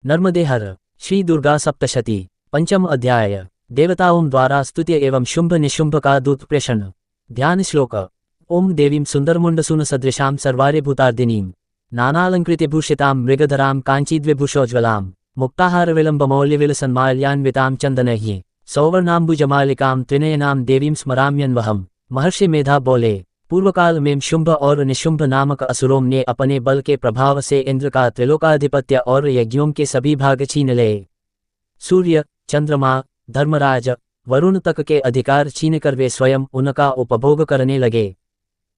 नर्मदे हर। श्री दुर्गा सप्तशती। पंचम अध्याय। देवताओं द्वारा स्तुत्य एवं शुंभ निशुंभ का दूत प्रेषण। ध्यान श्लोक। ओम देवीं सुंदरमुंडसून सदृशां सर्वारे भूतार्दिनीं नानालंकृत्य भूषितां मृगधरां कांचीद्विभूषोज्ज्वलां मुक्ताहार विलंबमौल्यविलसन्माल्यान्वितां चंदनैः सौवर्णाम्बुजमालिकां त्रिनयनां देवीं स्मराम्यन्वहम्। महर्षि मेधा बोले, पूर्वकाल में शुंभ और निशुंभ नामक असुरों ने अपने बल के प्रभाव से इंद्र का त्रिलोकाधिपत्य और यज्ञों के सभी भाग छीन लिए। सूर्य, चंद्रमा, धर्मराज, वरुण तक के अधिकार छीनकर वे स्वयं उनका उपभोग करने लगे।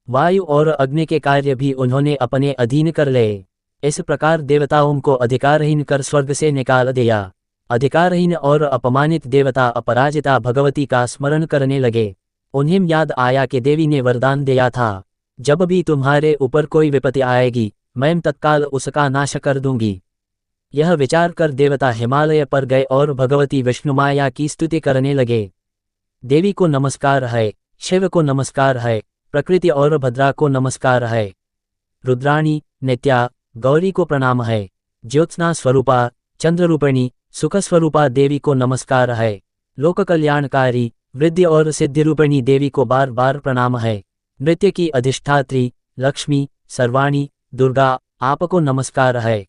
वायु और अग्नि के कार्य भी उन्होंने अपने अधीन कर लिए। इस प्रकार देवताओं को अधिकारहीन कर स्वर्ग से निकाल दिया। अधिकारहीन और अपमानित देवता अपराजिता भगवती का स्मरण करने लगे। उन्हें याद आया कि देवी ने वरदान दिया था, जब भी तुम्हारे ऊपर कोई विपत्ति आएगी मैं तत्काल उसका नाश कर दूंगी। यह विचार कर देवता हिमालय पर गए और भगवती विष्णुमाया की स्तुति करने लगे। देवी को नमस्कार है, शिव को नमस्कार है, प्रकृति और भद्रा को नमस्कार है, रुद्राणी, नित्या, गौरी को प्रणाम है, ज्योत्स्ना स्वरूपा, चंद्ररूपिणी, सुख स्वरूपा देवी को नमस्कार है, लोक कल्याणकारी, वृद्धि और सिद्धिरूपिणी देवी को बार बार प्रणाम है, नृत्य की अधिष्ठात्री, लक्ष्मी, सर्वाणी, दुर्गा, आपको नमस्कार है,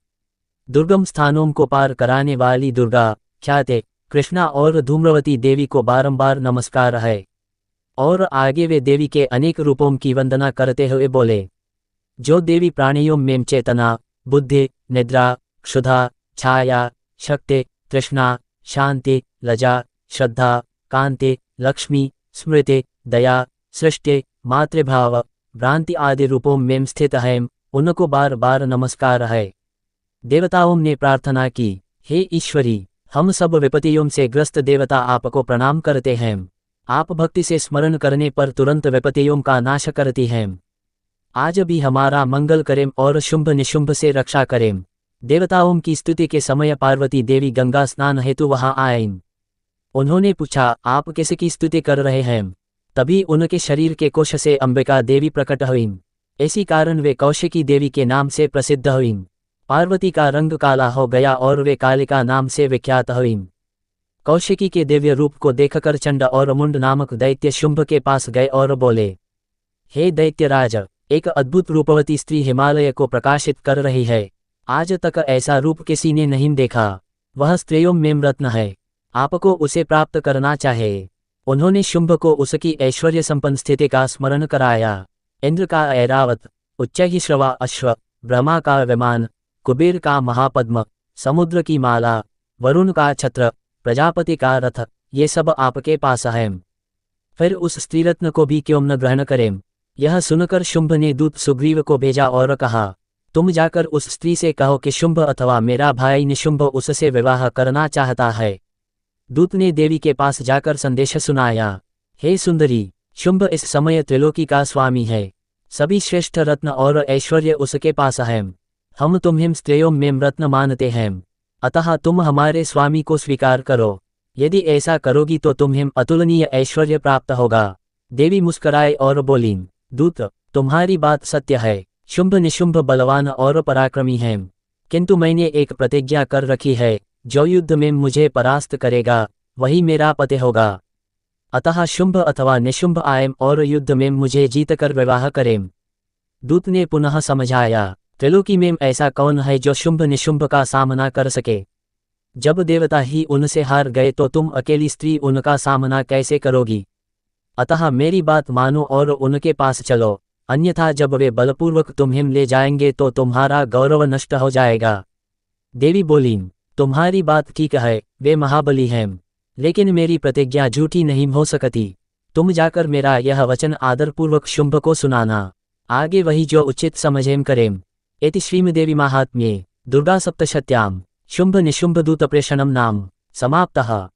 दुर्गम स्थानों को पार कराने वाली दुर्गा, ख्याते, कृष्णा और धूम्रवती देवी को बारंबार नमस्कार है। और आगे वे देवी के अनेक रूपों की वंदना करते हुए बोले, जो देवी प्राणियों में चेतना, बुद्धि, निद्रा, क्षुधा, छाया, शक्ति, तृष्णा, शांति, लज्जा, श्रद्धा, कांति, लक्ष्मी, स्मृति, दया, सृष्टि, मातृभाव, भ्रांति आदि रूपों में स्थित है, उनको बार बार नमस्कार है। देवताओं ने प्रार्थना की, हे ईश्वरी, हम सब विपत्तियों से ग्रस्त देवता आपको प्रणाम करते हैं। आप भक्ति से स्मरण करने पर तुरंत विपत्तियों का नाश करती हैं। आज भी हमारा मंगल करें और शुंभ निशुंभ से रक्षा करें। देवताओं की स्तुति के समय पार्वती देवी गंगा स्नान हेतु वहां आईं। उन्होंने पूछा, आप किसकी स्तुति कर रहे हैं? तभी उनके शरीर के कोश से अंबिका देवी प्रकट हुईं। इसी कारण वे कौशिकी देवी के नाम से प्रसिद्ध हुईं। पार्वती का रंग काला हो गया और वे कालिका नाम से विख्यात हुईं। कौशिकी के दिव्य रूप को देखकर चंड और मुंड नामक दैत्य शुंभ के पास गए और बोले, हे दैत्यराज, एक अद्भुत रूपवती स्त्री हिमालय को प्रकाशित कर रही है। आज तक ऐसा रूप किसी ने नहीं देखा। वह स्त्रियों में रत्न है, आपको उसे प्राप्त करना चाहिए। उन्होंने शुंभ को उसकी ऐश्वर्य संपन्न स्थिति का स्मरण कराया। इंद्र का ऐरावत, उच्चैःश्रवा अश्व, ब्रह्मा का विमान, कुबेर का महापद्म, समुद्र की माला, वरुण का छत्र, प्रजापति का रथ, ये सब आपके पास हैं। फिर उस स्त्री रत्न को भी क्यों न ग्रहण करें? यह सुनकर शुंभ ने दूत सुग्रीव को भेजा और कहा, तुम जाकर उस स्त्री से कहो कि शुंभ अथवा मेरा भाई निशुंभ उससे विवाह करना चाहता है। दूत ने देवी के पास जाकर संदेश सुनाया, हे सुंदरी, शुंभ इस समय त्रिलोकी का स्वामी है। सभी श्रेष्ठ रत्न और ऐश्वर्य उसके पास हैं। हम तुम्हें स्त्रियों में रत्न मानते हैं, अतः तुम हमारे स्वामी को स्वीकार करो। यदि ऐसा करोगी तो तुम्हें अतुलनीय ऐश्वर्य प्राप्त होगा। देवी मुस्कुराए और बोली, दूत, तुम्हारी बात सत्य है। शुंभ निशुंभ बलवान और पराक्रमी हैं, किंतु मैंने एक प्रतिज्ञा कर रखी है, जो युद्ध में मुझे परास्त करेगा वही मेरा पति होगा। अतः शुंभ अथवा निशुंभ आएं और युद्ध में मुझे जीतकर विवाह करें। दूत ने पुनः समझाया, त्रिलोकी में ऐसा कौन है जो शुंभ निशुंभ का सामना कर सके? जब देवता ही उनसे हार गए तो तुम अकेली स्त्री उनका सामना कैसे करोगी? अतः मेरी बात मानो और उनके पास चलो, अन्यथा जब वे बलपूर्वक तुम्हें ले जाएंगे तो तुम्हारा गौरव नष्ट हो जाएगा। देवी बोली, तुम्हारी बात ठीक है, वे महाबली हैं, लेकिन मेरी प्रतिज्ञा झूठी नहीं हो सकती। तुम जाकर मेरा यह वचन आदरपूर्वक शुंभ को सुनाना, आगे वही जो उचित समझें करें। इति श्रीमद्देवी माहात्म्ये दुर्गा सप्तशत्यां शुंभ निशुंभ दूत प्रेषणं नाम समाप्तः।